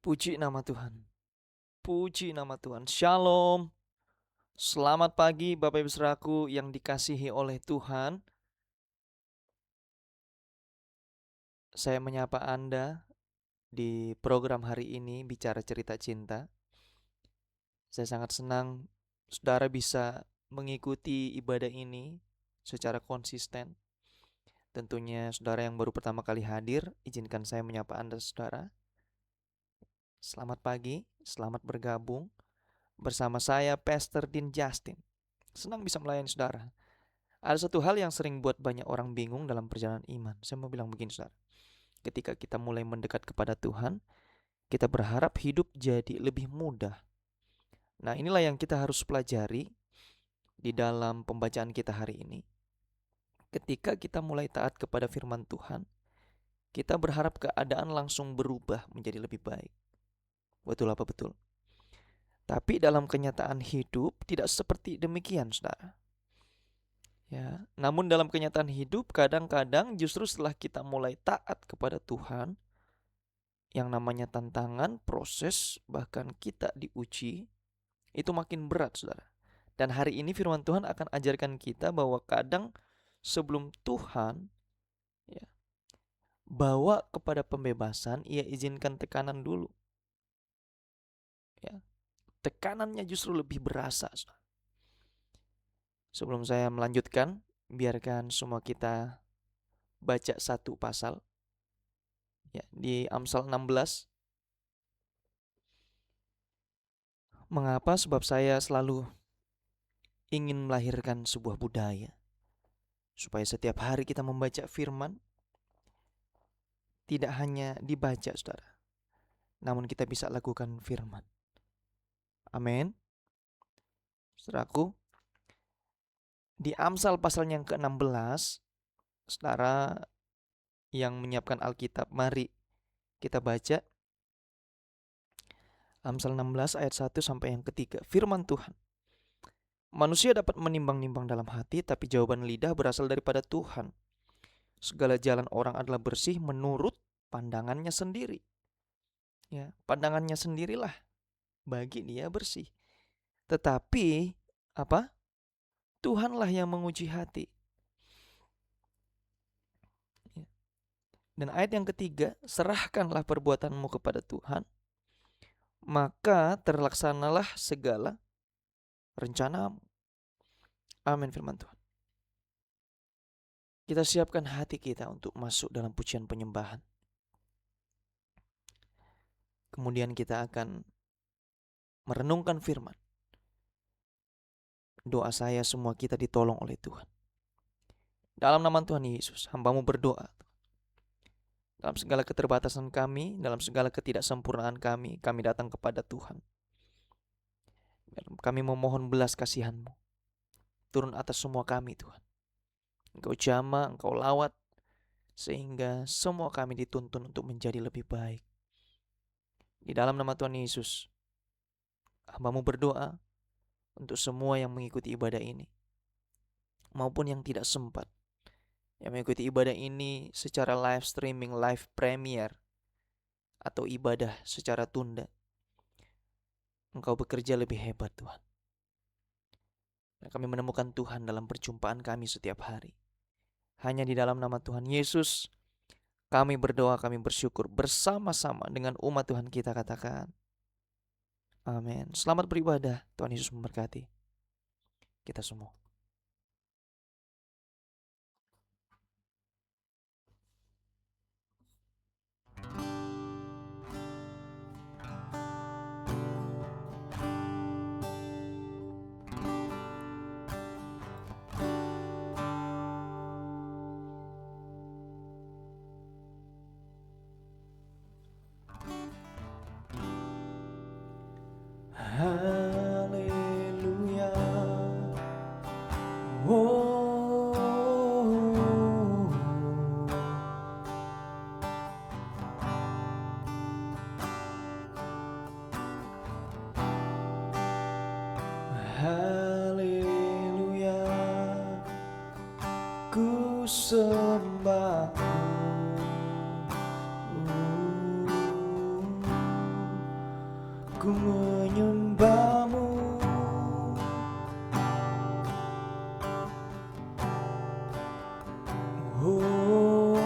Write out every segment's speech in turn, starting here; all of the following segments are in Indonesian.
Puji nama Tuhan. Puji nama Tuhan. Shalom. Selamat pagi Bapak Ibu Saudaraku yang dikasihi oleh Tuhan. Saya menyapa Anda di program hari ini Bicara Cerita Cinta. Saya sangat senang saudara bisa mengikuti ibadah ini secara konsisten. Tentunya saudara yang baru pertama kali hadir, izinkan saya menyapa Anda saudara. Selamat pagi, selamat bergabung bersama saya Pastor Dean Justin. Senang bisa melayani saudara. Ada satu hal yang sering buat banyak orang bingung dalam perjalanan iman. Saya mau bilang begini saudara. Ketika kita mulai mendekat kepada Tuhan, kita berharap hidup jadi lebih mudah. Nah, inilah yang kita harus pelajari di dalam pembacaan kita hari ini. Ketika kita mulai taat kepada firman Tuhan, kita berharap keadaan langsung berubah menjadi lebih baik. Betul apa betul? Tapi dalam kenyataan hidup tidak seperti demikian, saudara. Ya, namun dalam kenyataan hidup kadang-kadang justru setelah kita mulai taat kepada Tuhan, yang namanya tantangan, proses, bahkan kita diuji, itu makin berat, saudara. Dan hari ini firman Tuhan akan ajarkan kita bahwa kadang sebelum Tuhan ya, bawa kepada pembebasan, ia izinkan tekanan dulu. Ya, tekanannya justru lebih berasa, saudara. Sebelum saya melanjutkan, biarkan semua kita baca satu pasal. Ya, di Amsal 16. Mengapa? Sebab saya selalu ingin melahirkan sebuah budaya supaya setiap hari kita membaca firman, tidak hanya dibaca, saudara, namun kita bisa lakukan firman. Amin. Saudaraku, di Amsal pasal yang ke-16, saudara yang menyiapkan Alkitab, mari kita baca Amsal 16 ayat 1 sampai yang ketiga. Firman Tuhan. Manusia dapat menimbang-nimbang dalam hati, tapi jawaban lidah berasal daripada Tuhan. Segala jalan orang adalah bersih menurut pandangannya sendiri. Ya, pandangannya sendirilah bagi dia bersih. Tetapi apa? Tuhanlah yang menguji hati. Ya. Dan ayat yang ketiga, serahkanlah perbuatanmu kepada Tuhan, maka terlaksanalah segala rencanamu. Amin firman Tuhan. Kita siapkan hati kita untuk masuk dalam pujian penyembahan. Kemudian kita akan merenungkan firman. Doa saya semua kita ditolong oleh Tuhan. Dalam nama Tuhan Yesus, hamba-Mu berdoa. Dalam segala keterbatasan kami, dalam segala ketidaksempurnaan kami datang kepada Tuhan. Kami memohon belas kasihan-Mu. Turun atas semua kami Tuhan. Engkau jamah, Engkau lawat, sehingga semua kami dituntun untuk menjadi lebih baik. Di dalam nama Tuhan Yesus, hamba-Mu berdoa untuk semua yang mengikuti ibadah ini, maupun yang tidak sempat, yang mengikuti ibadah ini secara live streaming, live premiere, atau ibadah secara tunda. Engkau bekerja lebih hebat Tuhan. Dan kami menemukan Tuhan dalam perjumpaan kami setiap hari. Hanya di dalam nama Tuhan Yesus kami berdoa, kami bersyukur bersama-sama dengan umat Tuhan kita katakan amin. Selamat beribadah. Tuhan Yesus memberkati kita semua. Haleluya. Haleluya. Ku sembah-Mu. ku menyembahmu. Oh,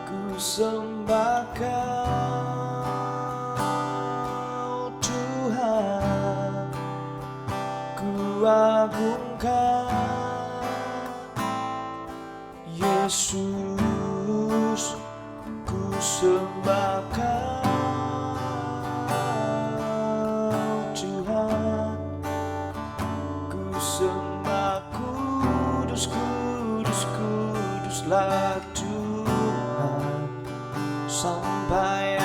ku sembah Kau Tuhan, ku agungkan Yesus, ku sembah Kau Tuhan, ku sembah kudus, kudus, kuduslah Tuhan sampai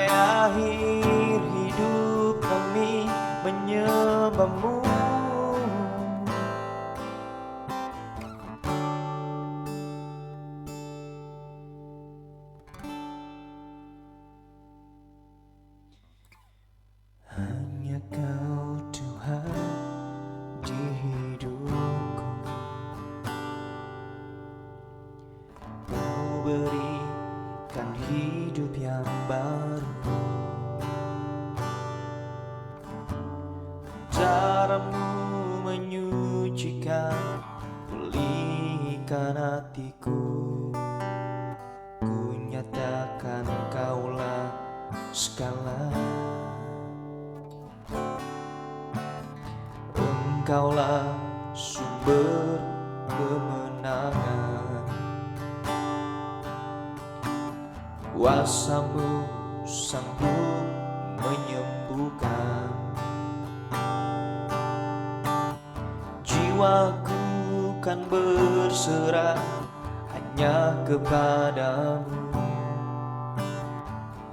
akhir hidup kami menyembahmu. Hanya Kau Tuhan di hidupku, Kau berikan hidup yang baru. Caramu menyucikan, pulihkan hatiku. Ku nyatakan Kaulah segala. Engkaulah sumber kemenangan, kuasa-Mu sanggup menyembuhkan. Jiwaku kan berserah hanya kepadamu.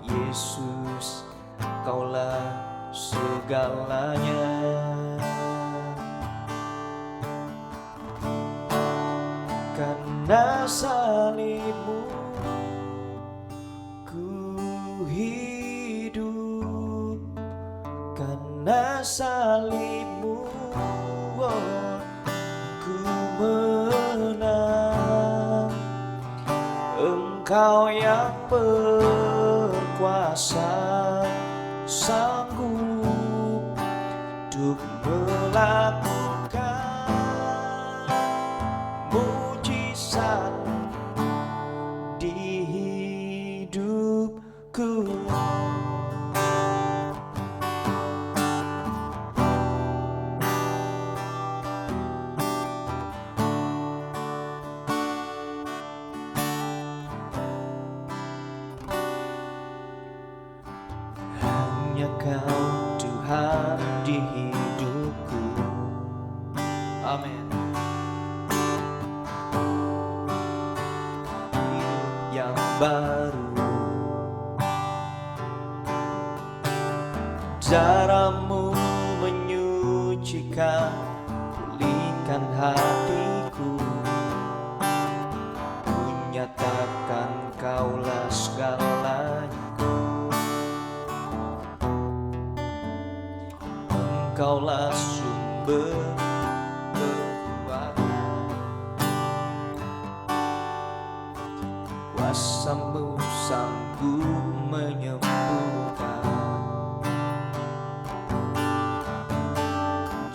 Yesus, Kaulah segalanya. Karena salib-Mu ku hidup, karena salib-Mu ku menang. Engkau yang berkuasa, sanggup untuk melakukan mujizat di hidupku. Hanya Kau Tuhan di hidupku. Amin. Yang baru, caramu menyucikan, pulihkan hatiku. Ku nyatakan Kaulah segalanya. Engkaulah sumber kekuatan, kuasa-Mu sanggup menyembuhkan.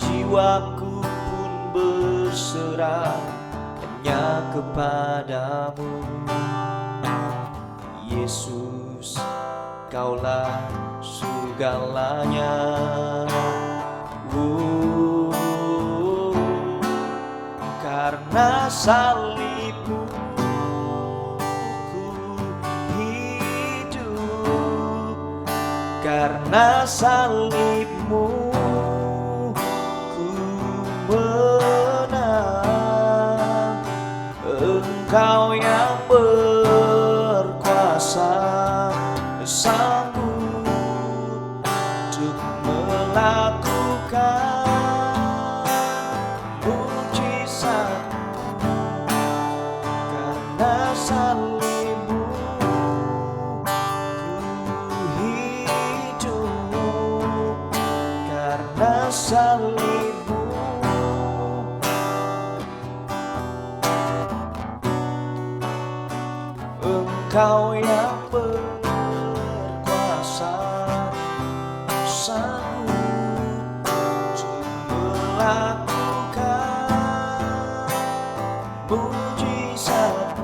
Jiwaku pun berserah hanya kepadamu. Yesus, Kaulah segalanya. Karena salib-Mu ku hidup, karena salib-Mu ku menang. Engkau yang berkuasa, sanggup untuk melakukan mujizat. Karena salib-Mu ku hidup, karena salib-Mu Kau yang berkuasa, sanggup untuk melakukan mujizat-Mu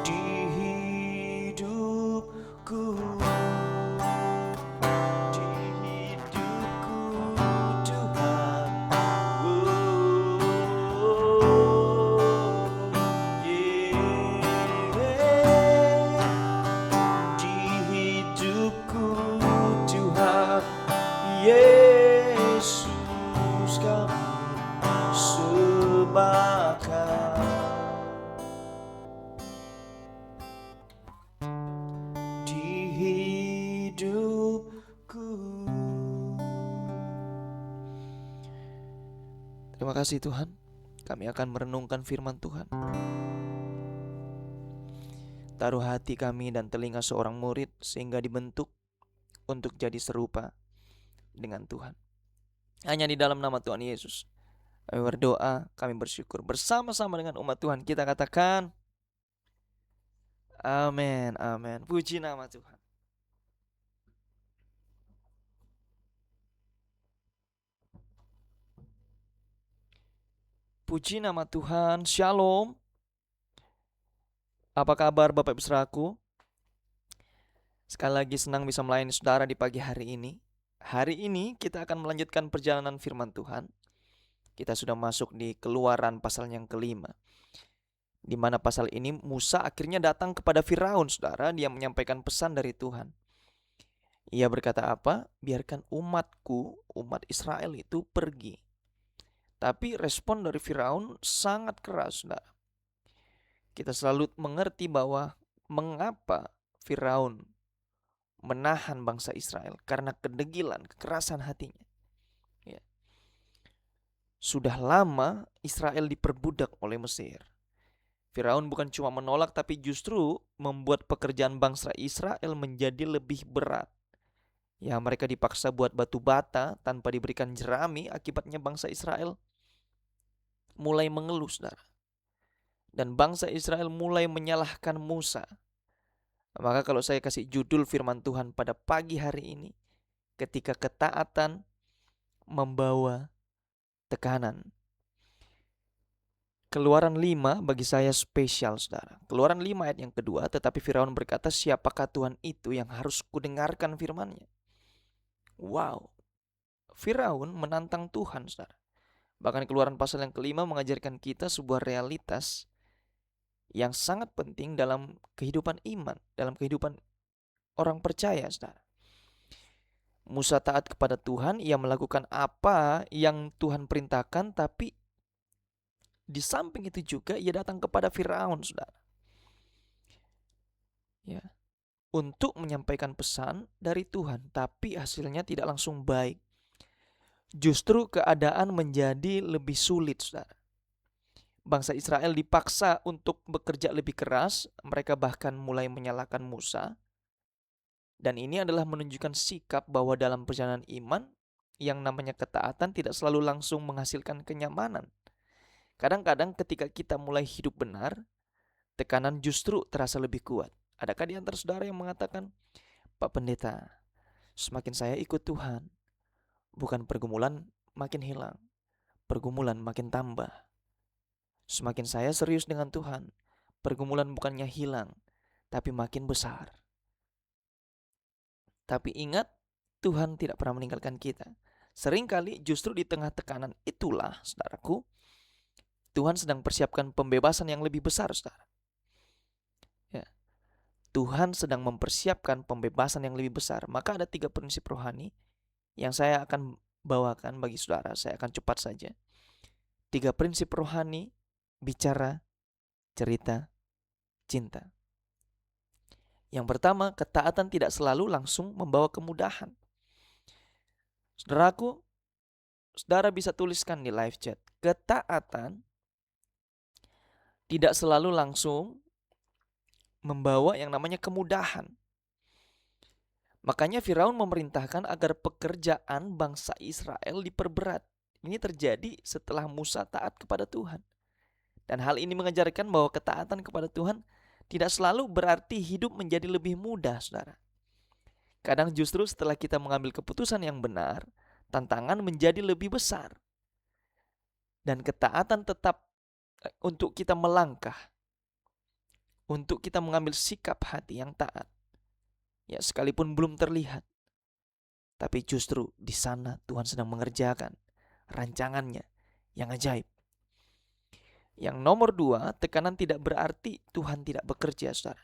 di hidupku, Tuhan. Di hidupku, Tuhan Yesus, Kami sembahkan. Di hidupku. Terima kasih Tuhan. Kami akan merenungkan firman Tuhan. Taruh hati kami dan telinga seorang murid sehingga dibentuk untuk jadi serupa dengan Tuhan. Hanya di dalam nama Tuhan Yesus kami berdoa, kami bersyukur. Bersama-sama dengan umat Tuhan kita katakan amin, amin. Puji nama Tuhan. Puji nama Tuhan. Shalom. Apa kabar Bapak Ibu Saudaraku? Sekali lagi senang bisa melayani saudara di pagi hari ini. Hari ini kita akan melanjutkan perjalanan firman Tuhan. Kita sudah masuk di Keluaran pasal yang kelima, di mana pasal ini Musa akhirnya datang kepada Firaun, saudara. Dia menyampaikan pesan dari Tuhan. Ia berkata apa? Biarkan umatku, umat Israel itu pergi. Tapi respon dari Firaun sangat keras, saudara. Kita selalu mengerti bahwa mengapa Firaun menahan bangsa Israel, karena kedegilan, kekerasan hatinya. Ya. Sudah lama Israel diperbudak oleh Mesir. Firaun bukan cuma menolak, tapi justru membuat pekerjaan bangsa Israel menjadi lebih berat. Ya, mereka dipaksa buat batu bata tanpa diberikan jerami. Akibatnya bangsa Israel mulai mengeluh, saudara. Dan bangsa Israel mulai menyalahkan Musa. Maka kalau saya kasih judul firman Tuhan pada pagi hari ini, ketika ketaatan membawa tekanan. Keluaran 5 bagi saya spesial, saudara. Keluaran 5 ayat yang kedua, tetapi Firaun berkata, siapakah Tuhan itu yang harus kudengarkan firman-Nya? Wow, Firaun menantang Tuhan, saudara. Bahkan Keluaran pasal yang kelima mengajarkan kita sebuah realitas yang sangat penting dalam kehidupan iman, dalam kehidupan orang percaya, saudara. Musa taat kepada Tuhan, ia melakukan apa yang Tuhan perintahkan, tapi di samping itu juga ia datang kepada Firaun, saudara. Ya, untuk menyampaikan pesan dari Tuhan, tapi hasilnya tidak langsung baik. Justru keadaan menjadi lebih sulit, saudara. Bangsa Israel dipaksa untuk bekerja lebih keras, mereka bahkan mulai menyalahkan Musa. Dan ini adalah menunjukkan sikap bahwa dalam perjalanan iman, yang namanya ketaatan tidak selalu langsung menghasilkan kenyamanan. Kadang-kadang ketika kita mulai hidup benar, tekanan justru terasa lebih kuat. Adakah di antara saudara yang mengatakan, Pak Pendeta, semakin saya ikut Tuhan, bukan pergumulan makin hilang, pergumulan makin tambah. Semakin saya serius dengan Tuhan, pergumulan bukannya hilang, tapi makin besar. Tapi ingat, Tuhan tidak pernah meninggalkan kita. Seringkali justru di tengah tekanan itulah, saudaraku, Tuhan sedang persiapkan pembebasan yang lebih besar, saudara. Ya. Tuhan sedang mempersiapkan pembebasan yang lebih besar. Maka ada 3 prinsip rohani yang saya akan bawakan bagi saudara. Saya akan cepat saja. 3 prinsip rohani bicara cerita cinta. Yang pertama, ketaatan tidak selalu langsung membawa kemudahan. Saudaraku, saudara bisa tuliskan di live chat, ketaatan tidak selalu langsung membawa yang namanya kemudahan. Makanya Firaun memerintahkan agar pekerjaan bangsa Israel diperberat. Ini terjadi setelah Musa taat kepada Tuhan. Dan hal ini mengajarkan bahwa ketaatan kepada Tuhan tidak selalu berarti hidup menjadi lebih mudah, saudara. Kadang justru setelah kita mengambil keputusan yang benar, tantangan menjadi lebih besar. Dan ketaatan tetap untuk kita melangkah, untuk kita mengambil sikap hati yang taat. Ya, sekalipun belum terlihat, tapi justru di sana Tuhan sedang mengerjakan rancangannya yang ajaib. Yang nomor 2, tekanan tidak berarti Tuhan tidak bekerja, saudara.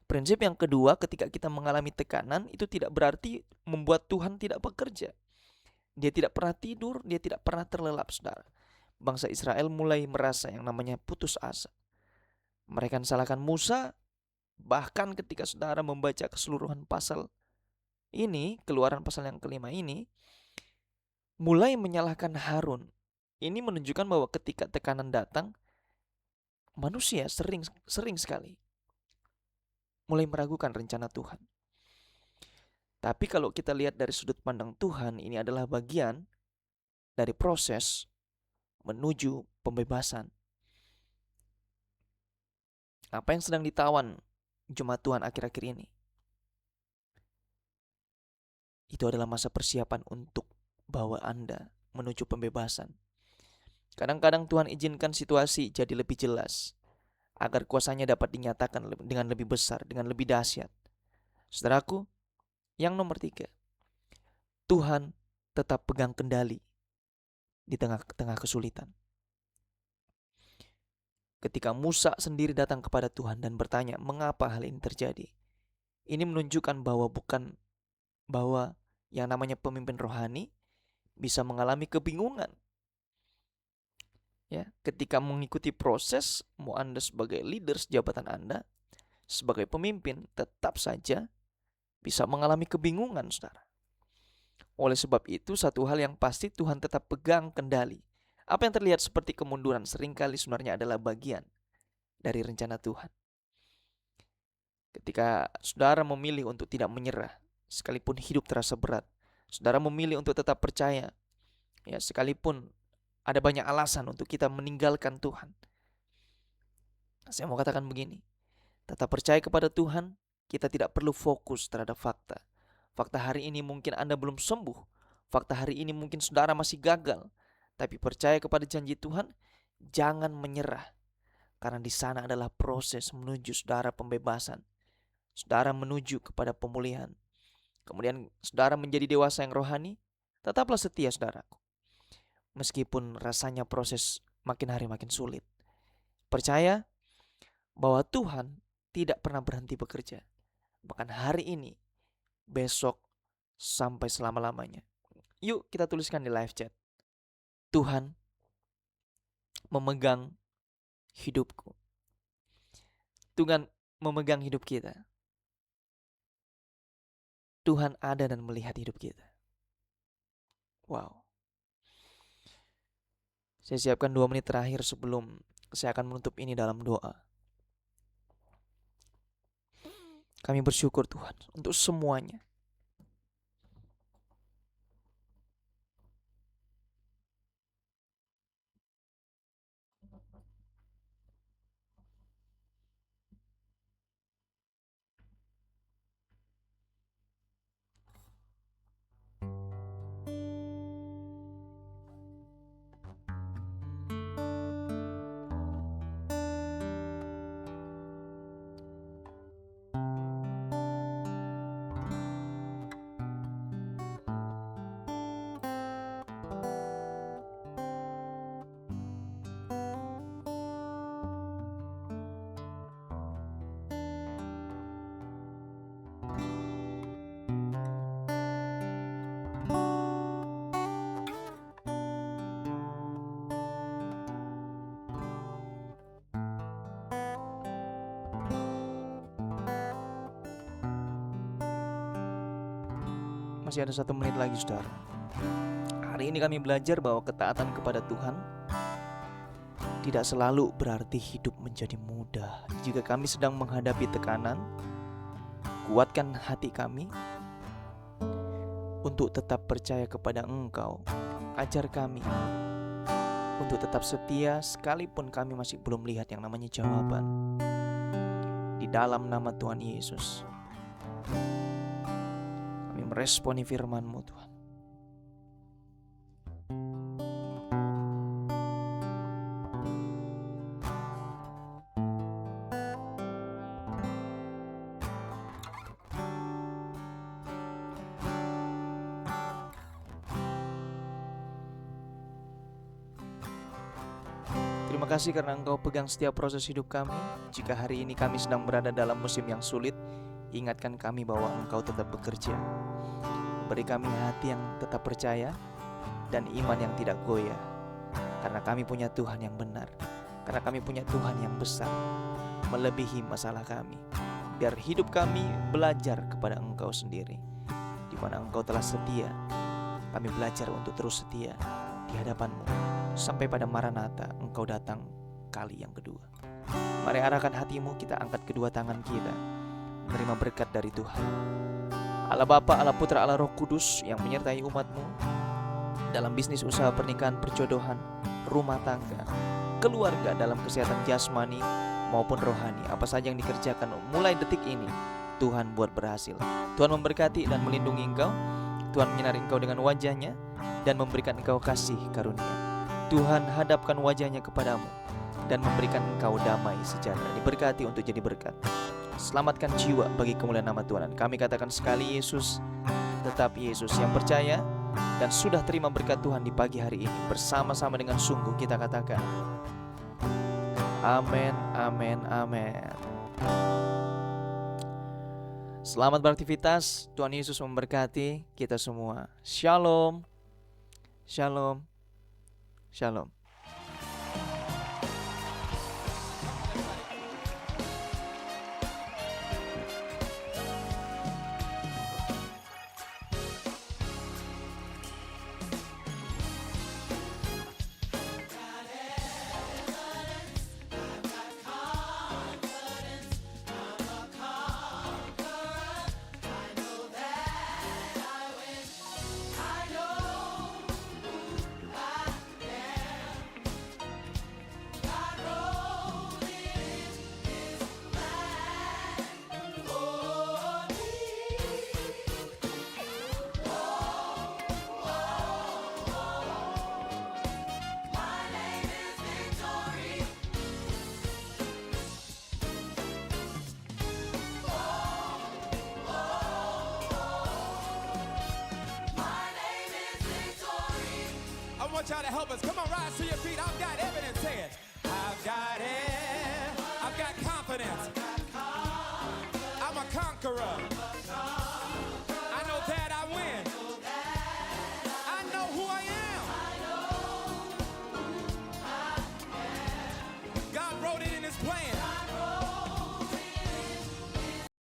Prinsip yang kedua, ketika kita mengalami tekanan, itu tidak berarti membuat Tuhan tidak bekerja. Dia tidak pernah tidur, dia tidak pernah terlelap, saudara. Bangsa Israel mulai merasa yang namanya putus asa. Mereka salahkan Musa, bahkan ketika saudara membaca keseluruhan pasal ini, Keluaran pasal yang kelima ini, mulai menyalahkan Harun. Ini menunjukkan bahwa ketika tekanan datang, manusia sering sekali mulai meragukan rencana Tuhan. Tapi kalau kita lihat dari sudut pandang Tuhan, ini adalah bagian dari proses menuju pembebasan. Apa yang sedang ditawan jemaat Tuhan akhir-akhir ini? Itu adalah masa persiapan untuk bawa Anda menuju pembebasan. Kadang-kadang Tuhan izinkan situasi jadi lebih jelas, agar kuasanya dapat dinyatakan dengan lebih besar, dengan lebih dahsyat. Saudaraku, yang nomor 3, Tuhan tetap pegang kendali di tengah-tengah kesulitan. Ketika Musa sendiri datang kepada Tuhan dan bertanya, mengapa hal ini terjadi? Ini menunjukkan bahwa yang namanya pemimpin rohani bisa mengalami kebingungan. Ya, ketika mengikuti proses, mau Anda sebagai leader jabatan Anda, sebagai pemimpin, tetap saja bisa mengalami kebingungan, saudara. Oleh sebab itu, satu hal yang pasti, Tuhan tetap pegang kendali. Apa yang terlihat seperti kemunduran seringkali sebenarnya adalah bagian dari rencana Tuhan. Ketika saudara memilih untuk tidak menyerah, sekalipun hidup terasa berat, saudara memilih untuk tetap percaya, ya, sekalipun ada banyak alasan untuk kita meninggalkan Tuhan. Saya mau katakan begini, tetap percaya kepada Tuhan, kita tidak perlu fokus terhadap fakta. Fakta hari ini mungkin Anda belum sembuh, fakta hari ini mungkin saudara masih gagal, tapi percaya kepada janji Tuhan, jangan menyerah. Karena di sana adalah proses menuju saudara pembebasan, saudara menuju kepada pemulihan. Kemudian saudara menjadi dewasa yang rohani, tetaplah setia, saudaraku. Meskipun rasanya proses makin hari makin sulit, percaya bahwa Tuhan tidak pernah berhenti bekerja. Bahkan hari ini, besok, sampai selama-lamanya. Yuk kita tuliskan di live chat. Tuhan memegang hidupku. Tuhan memegang hidup kita. Tuhan ada dan melihat hidup kita. Wow. Saya siapkan 2 menit terakhir sebelum saya akan menutup ini dalam doa. Kami bersyukur Tuhan untuk semuanya. Masih ada 1 menit lagi, saudara. Hari ini kami belajar bahwa ketaatan kepada Tuhan tidak selalu berarti hidup menjadi mudah. Jika kami sedang menghadapi tekanan, kuatkan hati kami untuk tetap percaya kepada Engkau. Ajar kami untuk tetap setia sekalipun kami masih belum lihat yang namanya jawaban. dalam nama Tuhan Yesus, kami meresponi firman-Mu Tuhan. Terima kasih karena Engkau pegang setiap proses hidup kami. Jika hari ini kami sedang berada dalam musim yang sulit, ingatkan kami bahwa Engkau tetap bekerja. Beri kami hati yang tetap percaya dan iman yang tidak goyah. Karena kami punya Tuhan yang benar. Karena kami punya Tuhan yang besar, melebihi masalah kami. Biar hidup kami belajar kepada Engkau sendiri. Di mana Engkau telah setia, kami belajar untuk terus setia di hadapan-Mu sampai pada Maranatha Engkau datang kali yang kedua. Mari arahkan hatimu, kita angkat kedua tangan kita, menerima berkat dari Tuhan. Allah Bapa, Allah Putra, Allah Roh Kudus yang menyertai umat-Mu dalam bisnis, usaha, pernikahan, perjodohan, rumah tangga, keluarga, dalam kesehatan jasmani maupun rohani. Apa saja yang dikerjakan mulai detik ini, Tuhan buat berhasil. Tuhan memberkati dan melindungi engkau. Tuhan menyinari engkau dengan wajah-Nya dan memberikan engkau kasih karunia. Tuhan hadapkan wajah-Nya kepadamu dan memberikan engkau damai sejahtera. Diberkati untuk jadi berkat. Selamatkan jiwa bagi kemuliaan nama Tuhan. Kami katakan sekali, Yesus, tetap Yesus yang percaya dan sudah terima berkat Tuhan di pagi hari ini. Bersama-sama dengan sungguh kita katakan, amin, amin, amin. Selamat beraktivitas. Tuhan Yesus memberkati kita semua. Shalom. Shalom. Shalom. I want y'all to help us. Come on, rise to your feet. I've got evidence. Say it. I've got it. I've got confidence. I'm a conqueror.